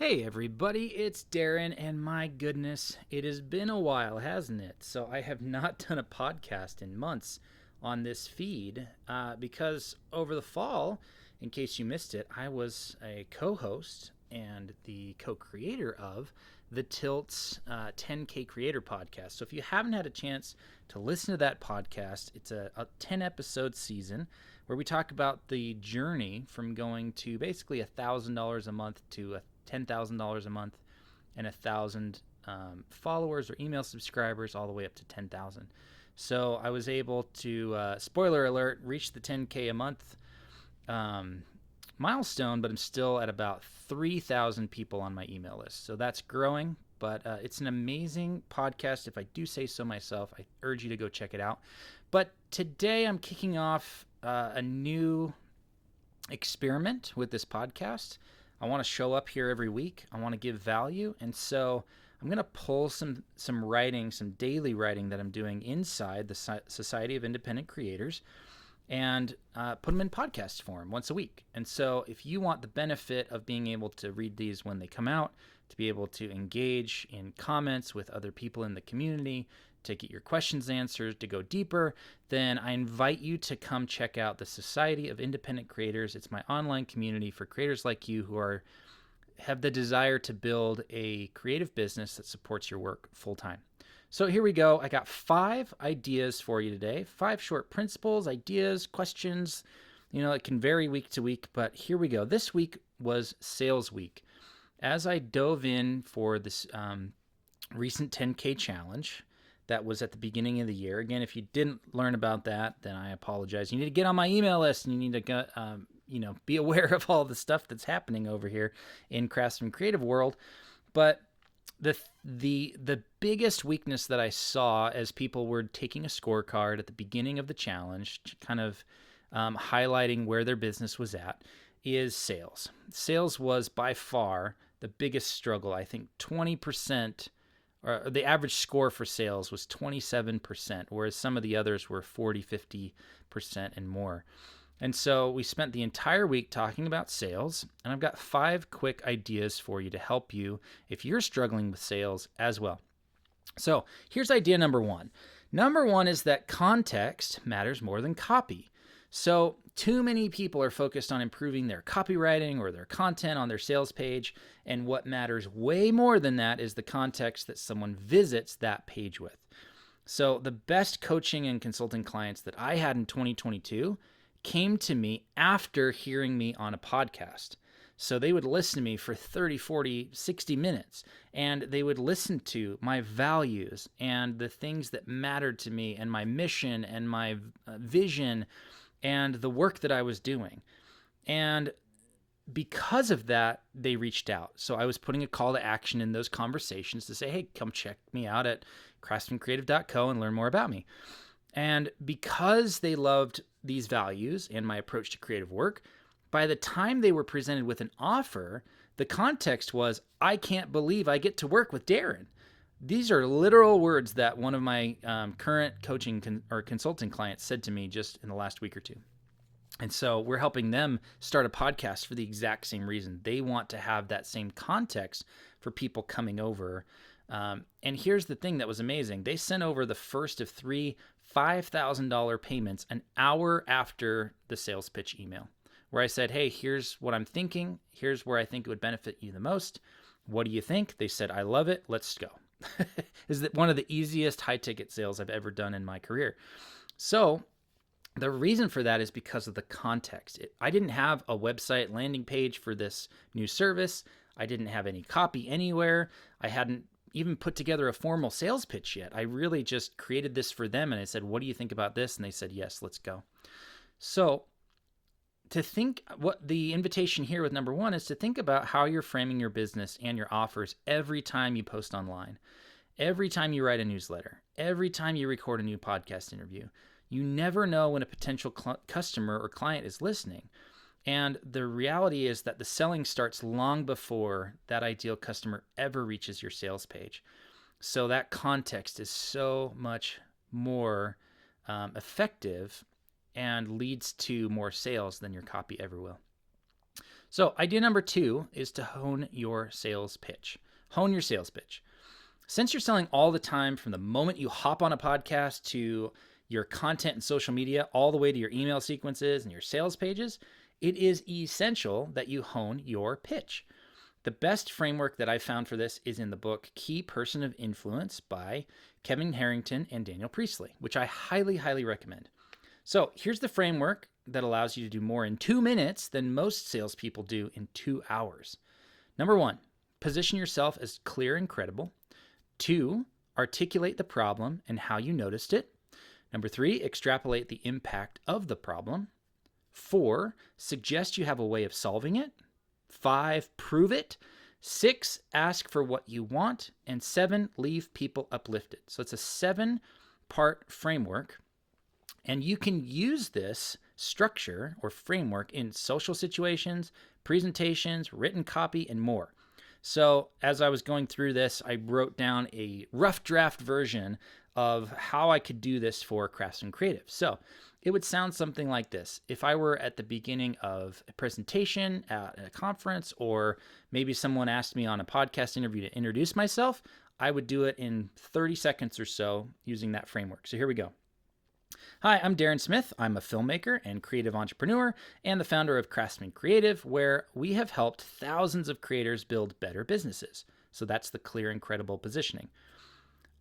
Hey everybody, it's Darren, and my goodness, it has been a while, hasn't it? So I have not done a podcast in months on this feed because over the fall, in case you missed it, I was a co-host and the co-creator of the Tilt's 10K Creator podcast. So if you haven't had a chance to listen to that podcast, it's a 10 episode season where we talk about the journey from going to basically $1,000 a month to $10,000 a month and 1,000 followers or email subscribers all the way up to 10,000. So I was able to, spoiler alert, reach the 10K a month milestone, but I'm still at about 3,000 people on my email list. So that's growing, but it's an amazing podcast. If I do say so myself, I urge you to go check it out. But today I'm kicking off a new experiment with this podcast. I want to show up here every week. I want to give value. And so I'm going to pull some writing, some daily writing that I'm doing inside the Society of Independent Creators and put them in podcast form once a week. And so if you want the benefit of being able to read these when they come out, to be able to engage in comments with other people in the community, to get your questions answered, to go deeper, then I invite you to come check out the Society of Independent Creators. It's my online community for creators like you who have the desire to build a creative business that supports your work full time. So here we go. I got 5 ideas for you today, 5 short principles, ideas, questions. It can vary week to week, but here we go. This week was sales week. As I dove in for this recent 10K challenge, that was at the beginning of the year. Again, if you didn't learn about that, then I apologize. You need to get on my email list, and you need to be aware of all the stuff that's happening over here in Craftsman Creative World. But the biggest weakness that I saw as people were taking a scorecard at the beginning of the challenge, kind of highlighting where their business was at, is sales. Sales was by far the biggest struggle. I think 20%. Or the average score for sales was 27%, whereas some of the others were 40, 50% and more. And so we spent the entire week talking about sales, and I've got 5 quick ideas for you to help you if you're struggling with sales as well. So here's idea number 1. Number 1 is that context matters more than copy. So too many people are focused on improving their copywriting or their content on their sales page, and what matters way more than that is the context that someone visits that page with. So the best coaching and consulting clients that I had in 2022 came to me after hearing me on a podcast. So they would listen to me for 30, 40, 60 minutes, and they would listen to my values and the things that mattered to me and my mission and my vision and the work that I was doing. And because of that, they reached out. So I was putting a call to action in those conversations to say, hey, come check me out at craftsmancreative.co and learn more about me. And because they loved these values and my approach to creative work, by the time they were presented with an offer, the context was, I can't believe I get to work with Darren. These are literal words that one of my current coaching or consulting clients said to me just in the last week or two. And so we're helping them start a podcast for the exact same reason. They want to have that same context for people coming over. And here's the thing that was amazing. They sent over the first of 3 $5,000 payments an hour after the sales pitch email, where I said, hey, here's what I'm thinking. Here's where I think it would benefit you the most. What do you think? They said, I love it. Let's go. Is that one of the easiest high-ticket sales I've ever done in my career. So the reason for that is because of the context. I didn't have a website landing page for this new service. I didn't have any copy anywhere. I hadn't even put together a formal sales pitch yet. I really just created this for them, and I said, what do you think about this? And they said, yes, let's go. So to think, what the invitation here with number 1 is to think about how you're framing your business and your offers every time you post online, every time you write a newsletter, every time you record a new podcast interview. You never know when a potential customer or client is listening. And the reality is that the selling starts long before that ideal customer ever reaches your sales page. So that context is so much more effective and leads to more sales than your copy ever will. So idea number 2 is to hone your sales pitch. Hone your sales pitch. Since you're selling all the time, from the moment you hop on a podcast to your content and social media, all the way to your email sequences and your sales pages, it is essential that you hone your pitch. The best framework that I found for this is in the book Key Person of Influence by Kevin Harrington and Daniel Priestley, which I highly, highly recommend. So here's the framework that allows you to do more in 2 minutes than most salespeople do in 2 hours. Number 1, position yourself as clear and credible. 2, articulate the problem and how you noticed it. Number 3, extrapolate the impact of the problem. 4, suggest you have a way of solving it. 5, prove it. 6, ask for what you want. And 7, leave people uplifted. So it's a 7-part framework. And you can use this structure or framework in social situations, presentations, written copy, and more. So as I was going through this, I wrote down a rough draft version of how I could do this for Craftsman Creative. So it would sound something like this. If I were at the beginning of a presentation at a conference, or maybe someone asked me on a podcast interview to introduce myself, I would do it in 30 seconds or so using that framework. So here we go. Hi, I'm Darren Smith. I'm a filmmaker and creative entrepreneur and the founder of Craftsman Creative, where we have helped thousands of creators build better businesses. So that's the clear and credible positioning.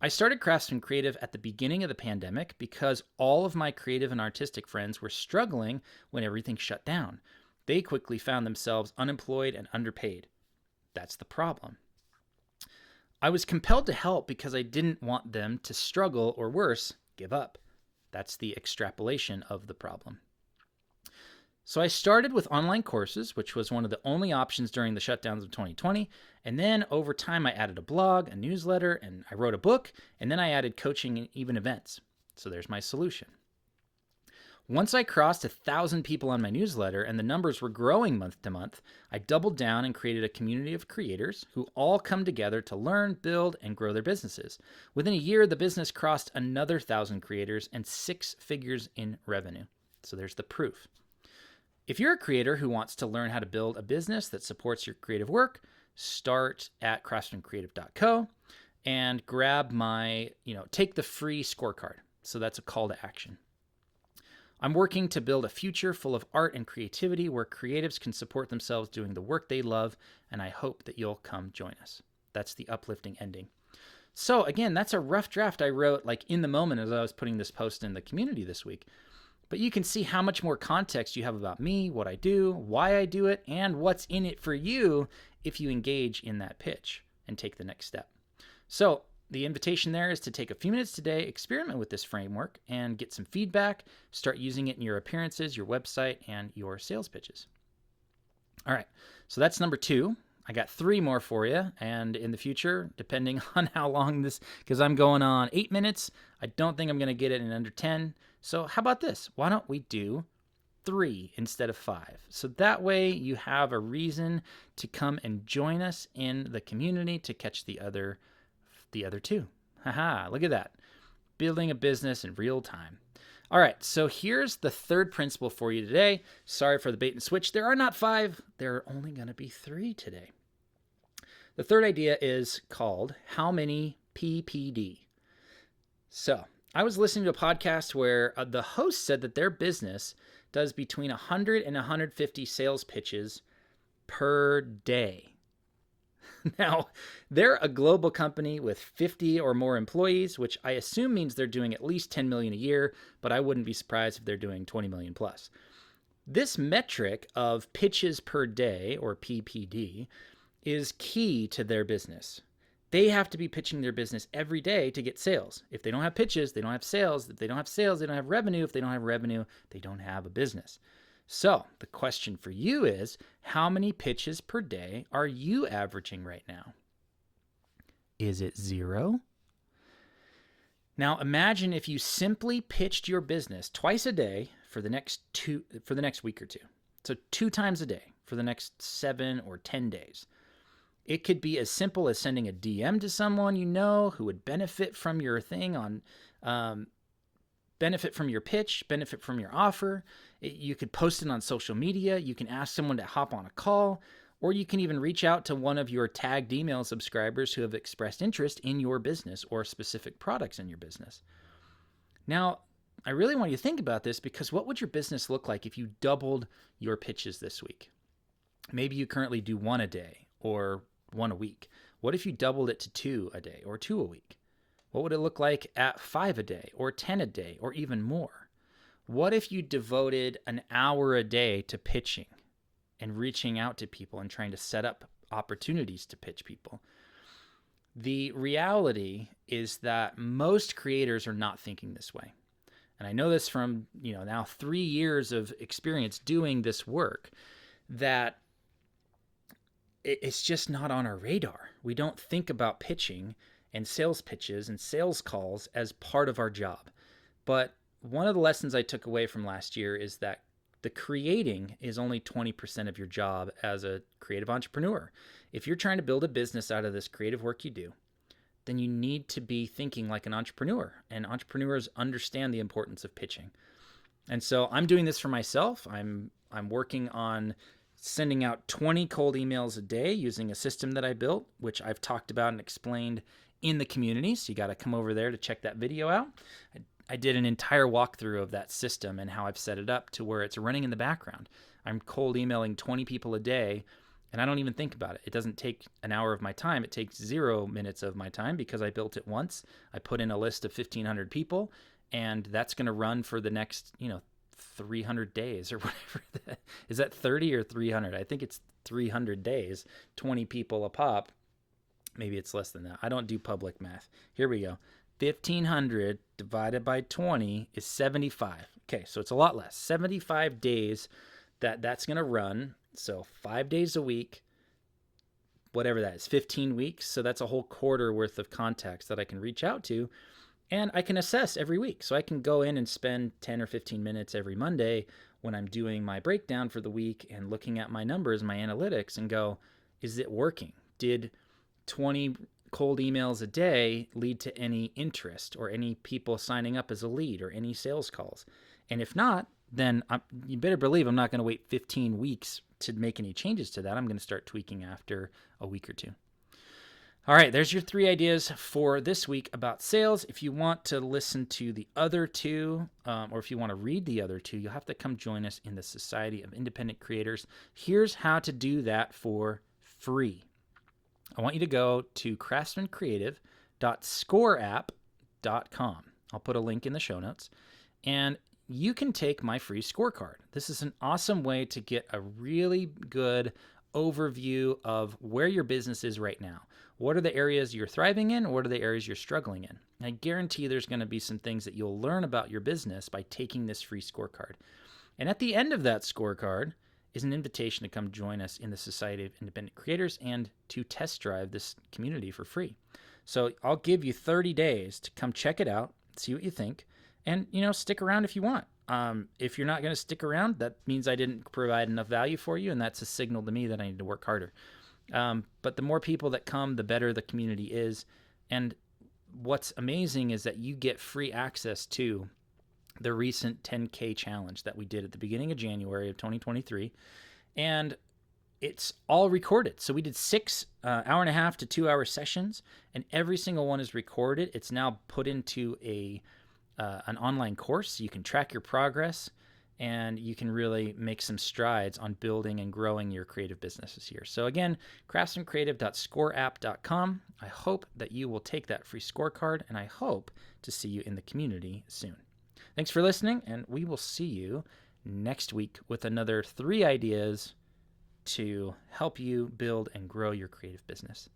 I started Craftsman Creative at the beginning of the pandemic because all of my creative and artistic friends were struggling when everything shut down. They quickly found themselves unemployed and underpaid. That's the problem. I was compelled to help because I didn't want them to struggle, or worse, give up. That's the extrapolation of the problem. So I started with online courses, which was one of the only options during the shutdowns of 2020. And then over time, I added a blog, a newsletter, and I wrote a book. And then I added coaching and even events. So there's my solution. Once I crossed 1,000 people on my newsletter and the numbers were growing month to month, I doubled down and created a community of creators who all come together to learn, build, and grow their businesses. Within a year, the business crossed another 1,000 creators and 6 figures in revenue. So there's the proof. If you're a creator who wants to learn how to build a business that supports your creative work, start at craftsmancreative.co and grab my, take the free scorecard. So that's a call to action. I'm working to build a future full of art and creativity where creatives can support themselves doing the work they love, and I hope that you'll come join us. That's the uplifting ending. So again, that's a rough draft I wrote like in the moment as I was putting this post in the community this week. But you can see how much more context you have about me, what I do, why I do it, and what's in it for you if you engage in that pitch and take the next step. So the invitation there is to take a few minutes today, experiment with this framework, and get some feedback. Start using it in your appearances, your website, and your sales pitches. All right, so that's number 2. I got 3 more for you, and in the future, depending on how long this, because I'm going on 8 minutes, I don't think I'm going to get it in under 10. So how about this? Why don't we do 3 instead of 5? So that way you have a reason to come and join us in the community to catch the other 2. Haha, look at that. Building a business in real time. All right, so here's the 3rd principle for you today. Sorry for the bait and switch. There are not 5. There are only going to be 3 today. The 3rd idea is called How Many PPD? So I was listening to a podcast where the host said that their business does between 100 and 150 sales pitches per day. Now, they're a global company with 50 or more employees, which I assume means they're doing at least 10 million a year, but I wouldn't be surprised if they're doing 20 million plus. This metric of pitches per day, or PPD, is key to their business. They have to be pitching their business every day to get sales. If they don't have pitches, they don't have sales. If they don't have sales, they don't have revenue. If they don't have revenue, they don't have a business. So the question for you is, how many pitches per day are you averaging right now? Is it 0? Now imagine if you simply pitched your business twice a day for the next week or 2. So 2 times a day for the next 7 or 10 days. It could be as simple as sending a DM to someone you know who would benefit from your thing on benefit from your pitch, benefit from your offer. You could post it on social media. You can ask someone to hop on a call, or you can even reach out to one of your tagged email subscribers who have expressed interest in your business or specific products in your business. Now, I really want you to think about this, because what would your business look like if you doubled your pitches this week? Maybe you currently do 1 a day or 1 a week. What if you doubled it to 2 a day or 2 a week? What would it look like at 5 a day or 10 a day or even more? What if you devoted an hour a day to pitching and reaching out to people and trying to set up opportunities to pitch people? The reality is that most creators are not thinking this way. And I know this from, now 3 years of experience doing this work, that it's just not on our radar. We don't think about pitching and sales pitches and sales calls as part of our job. But one of the lessons I took away from last year is that the creating is only 20% of your job as a creative entrepreneur. If you're trying to build a business out of this creative work you do, then you need to be thinking like an entrepreneur, and entrepreneurs understand the importance of pitching. And so I'm doing this for myself. I'm working on sending out 20 cold emails a day using a system that I built, which I've talked about and explained in the community. So you got to come over there to check that video out. I did an entire walkthrough of that system and how I've set it up to where it's running in the background. I'm cold emailing 20 people a day, and I don't even think about it. It doesn't take an hour of my time. It takes 0 minutes of my time because I built it once. I put in a list of 1,500 people, and that's going to run for the next, 300 days or whatever. Is that 30 or 300? I think it's 300 days, 20 people a pop. Maybe it's less than that. I don't do public math. Here we go. 1,500 divided by 20 is 75. Okay, so it's a lot less. 75 days that's going to run. So 5 days a week, whatever that is, 15 weeks. So that's a whole quarter worth of contacts that I can reach out to, and I can assess every week. So I can go in and spend 10 or 15 minutes every Monday when I'm doing my breakdown for the week and looking at my numbers, my analytics, and go, is it working? Did 20 cold emails a day lead to any interest or any people signing up as a lead or any sales calls? And if not, then you better believe I'm not going to wait 15 weeks to make any changes to that. I'm going to start tweaking after a week or two. All right, there's your 3 ideas for this week about sales. If you want to listen to the other 2, or if you want to read the other 2, you'll have to come join us in the Society of Independent Creators. Here's how to do that for free. I want you to go to craftsmancreative.scoreapp.com. I'll put a link in the show notes, and you can take my free scorecard. This is an awesome way to get a really good overview of where your business is right now. What are the areas you're thriving in? What are the areas you're struggling in? And I guarantee there's going to be some things that you'll learn about your business by taking this free scorecard. And at the end of that scorecard is an invitation to come join us in the Society of Independent Creators and to test drive this community for free. So I'll give you 30 days to come check it out, see what you think, and stick around if you want. If you're not going to stick around, that means I didn't provide enough value for you, and that's a signal to me that I need to work harder. But the more people that come, the better the community is. And what's amazing is that you get free access to the recent 10K challenge that we did at the beginning of January of 2023. And it's all recorded. So we did 6 hour-and-a-half to 2-hour sessions, and every single one is recorded. It's now put into an online course. So you can track your progress, and you can really make some strides on building and growing your creative business this year. So again, craftsmancreative.scoreapp.com. I hope that you will take that free scorecard, and I hope to see you in the community soon. Thanks for listening, and we will see you next week with another 3 ideas to help you build and grow your creative business.